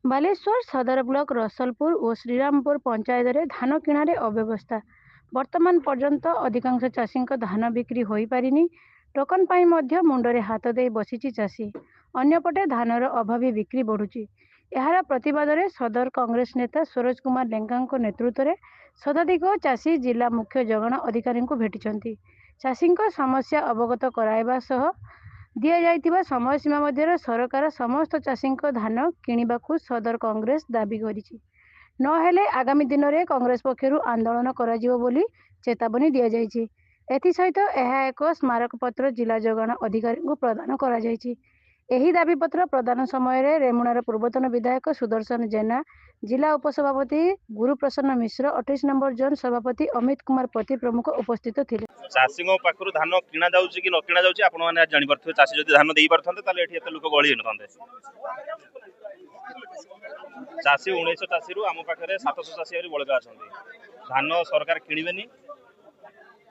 ବାଲେଶ୍ୱର ସଦର ବ୍ଲକ ରସଲପୁର ଓ ଶ୍ରୀରାମପୁର ପଞ୍ଚାୟତରେ ଧାନ କିଣାରେ ଅବ୍ୟବସ୍ଥା। ବର୍ତ୍ତମାନ ପର୍ଯ୍ୟନ୍ତ ଅଧିକାଂଶ ଚାଷୀଙ୍କ ଧାନ ବିକ୍ରି ହୋଇପାରିନି। ଟୋକନ ପାଇଁ ମଧ୍ୟ ମୁଣ୍ଡରେ ହାତ ଦେଇ ବସିଛି ଚାଷୀ। ଅନ୍ୟପଟେ ଧାନର ଅଭାବୀ ବିକ୍ରି ବଢ଼ୁଛି। ଏହାର ପ୍ରତିବାଦରେ ସଦର କଂଗ୍ରେସ ନେତା ସରୋଜ କୁମାର ଲେଙ୍କାଙ୍କ ନେତୃତ୍ୱରେ ଶତାଧିକ ଚାଷୀ ଜିଲ୍ଲା ମୁଖ୍ୟ ଯୋଗାଣ ଅଧିକାରୀଙ୍କୁ ଭେଟିଛନ୍ତି। ଚାଷୀଙ୍କ ସମସ୍ୟା ଅବଗତ କରାଇବା ସହ ଦିଆଯାଇଥିବା ସମୟସୀମା ମଧ୍ୟରେ ସରକାର ସମସ୍ତ ଚାଷୀଙ୍କ ଧାନ କିଣିବାକୁ ସଦର କଂଗ୍ରେସ ଦାବି କରିଛି। ନହେଲେ ଆଗାମୀ ଦିନରେ କଂଗ୍ରେସ ପକ୍ଷରୁ ଆନ୍ଦୋଳନ କରାଯିବ ବୋଲି ଚେତାବନୀ ଦିଆଯାଇଛି। ଏଥିସହିତ ଏହା ଏକ ସ୍ମାରକପତ୍ର ଜିଲ୍ଲା ଯୋଗାଣ ଅଧିକାରୀଙ୍କୁ ପ୍ରଦାନ କରାଯାଇଛି। ଏହି ଦାବିପତ୍ର ପ୍ରଦାନ ସମୟରେ ରେମୁଣାର ପୂର୍ବତନ ବିଧାୟକ ସୁଦର୍ଶନ ଜେନା, ଜିଲ୍ଲା ଉପସଭାପତି ଗୁରୁପ୍ରସନ୍ନ ମିଶ୍ର, 28 ନମ୍ବର ଜୋନ୍ ସଭାପତି ଅମିତ କୁମାର ପତି ପ୍ରମୁଖ ଉପସ୍ଥିତ ଥିଲେ। ଚାଷୀଙ୍କ ପାଖରୁ ଧାନ କିଣା ଯାଉଛି କି ନ କିଣା ଯାଉଛି ଆପଣମାନେ ଆଜି ଜାଣିପାରୁଥିବେ। ଚାଷୀ ଯଦି ଧାନ ଦେଇପାରୁଥାନ୍ତେ ତାହେଲେ ଏଠି ଏତେ ଲୋକ ଗହଳି ହେଇନଥାନ୍ତେ। ଚାଷୀ 1900 ଚାଷୀରୁ ଆମ ପାଖରେ 700 ଚାଷୀ ଆହୁରି ବଳକା ଅଛନ୍ତି। ଧାନ ସରକାର କିଣିବେନି,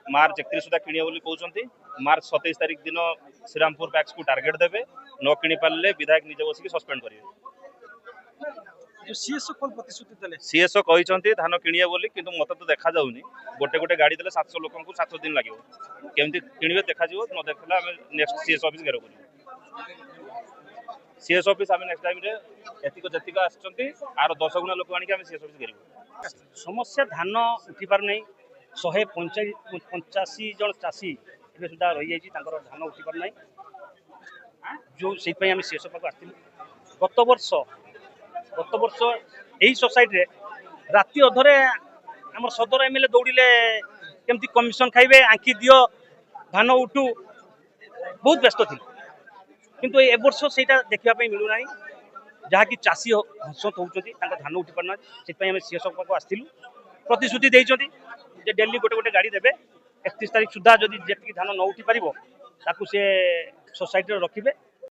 ମାର୍ଚ୍ଚ 31 ସୁଦ୍ଧା କିଣିବେ ବୋଲି କହୁଛନ୍ତି। ମାର୍ଚ୍ଚ 27 ତାରିଖ ଦିନ ଶ୍ରୀରାମପୁର ପ୍ୟାକ୍ସକୁ ଟାର୍ଗେଟ ଦେବେ। ନ କିଣି ପାରିଲେ ବିଧାୟକ ନିଜେ ବସିକି ସସ୍ପେଣ୍ଡ କରିବେ। सीएसओ କହିଛନ୍ତି ଧାନ କିଣିବେ ବୋଲି, କିନ୍ତୁ ମତେ ତ ଦେଖାଯାଉନି। ଗୋଟେ ଗାଡ଼ି ଦେଲେ 700 ଲୋକଙ୍କୁ 7 ଦିନ ଲାଗିବ। କେମିତି କିଣିବେ ଦେଖାଯିବ, ନ ଦେଖିଲେ ଆମେ ନେକ୍ସଟ सीएस ଅଫିସ ଘେରାଉ କରିବୁ। सीएस ଅଫିସ ଆମେ ନେକ୍ସଟ ଟାଇମରେ ଯେତିକି ଆସିଛନ୍ତି ଆର 10 ଗୁଣା ଲୋକ ଆଣିକି ଆମେ सीएस ଅଫିସ ଘେରିବୁ। समस्या धान उठी पार नहीं। 185 जन चाषी ଏବେ ସୁଦ୍ଧା ରହିଯାଇଛି, ତାଙ୍କର ଧାନ ଉଠି ପାର ନାହିଁ। ଯେଉଁ ସେଇଥିପାଇଁ ଆମେ CSO ପାଖକୁ ଆସିଥିଲୁ। ଗତ ବର୍ଷ ଏହି ସୋସାଇଟିରେ ରାତି ଅଧରେ ଆମର ସଦର MLA ଦୌଡ଼ିଲେ କେମିତି କମିଶନ ଖାଇବେ, ଆଙ୍କି ଦିଅ, ଧାନ ଉଠୁ, ବହୁତ ବ୍ୟସ୍ତ ଥିଲେ। କିନ୍ତୁ ଏ ବର୍ଷ ସେଇଟା ଦେଖିବା ପାଇଁ ମିଳୁନାହିଁ, ଯାହାକି ଚାଷୀ ହସନ୍ତ ହେଉଛନ୍ତି, ତାଙ୍କ ଧାନ ଉଠି ପାରୁନାହାନ୍ତି। ସେଥିପାଇଁ ଆମେ CSO ପାଖକୁ ଆସିଥିଲୁ। ପ୍ରତିଶ୍ରୁତି ଦେଇଛନ୍ତି ଯେ ଡେଲି ଗୋଟେ ଗାଡ଼ି ଦେବେ। 31 ତାରିଖ ସୁଦ୍ଧା ଯଦି ଯେତିକି ଧାନ ନ ଉଠି ପାରିବ ତାକୁ ସେ ସୋସାଇଟିରେ ରଖିବେ।